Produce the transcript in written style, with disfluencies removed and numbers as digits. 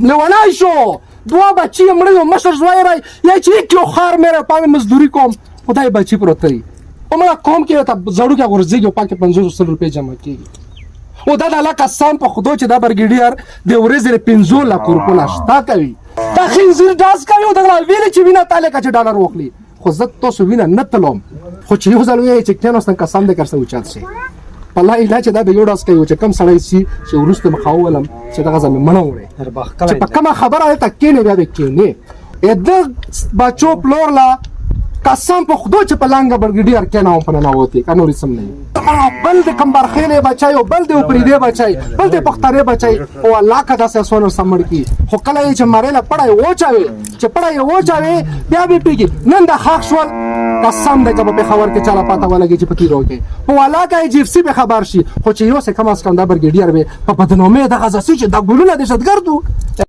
لیونای شو. دوا بچی مړه یو مشر زوی رای یا چې یک خار میره پامه مزدوری کوم خدای بچی پروت دی او مړه کوم کې ته زړو کې ورځي او پاکه 500 روپے جمع کیږي او دا د الله قسم په خدای چې دا برګیډیر د ورځې 15 لک روپے نشتا کوي دا خنزیر داس کوي دا ویل چې وینا تعالی کا چې ډالر وخلی خو زه تاسو وینا نه تلوم خو چې یو ځل وی چې کینو ستن قسم دې کرسه وچات شي په الله اله چې دا به یو ډاس کوي چې کم سړی سي چې ورسته مخاولم چې دا غزه منه وړي چې په کومه خبره ته کینې بیا به کینې اې بچو پلور لا قسم په خدای چې په لانګه برګډیر کیناو په نه وته کنو رسم نه بل د کمبر خېلې بچای او بل د اوپری دی بچای بل د پختاره بچای او الله کا داسه سونو سمړ کی خو کله چې مړېله پړای وچاوي چې پړای وچاوي بیا به پیږي نن د حق شول قسم دې په خبر کې چاله پاته ولګي چې پتی روکه او الله کا جیف سی به خبر شي خو چې یو څه کم اس کم دا برګډیر به په بدنامه د غزاسي چې د ګلونه د شتګردو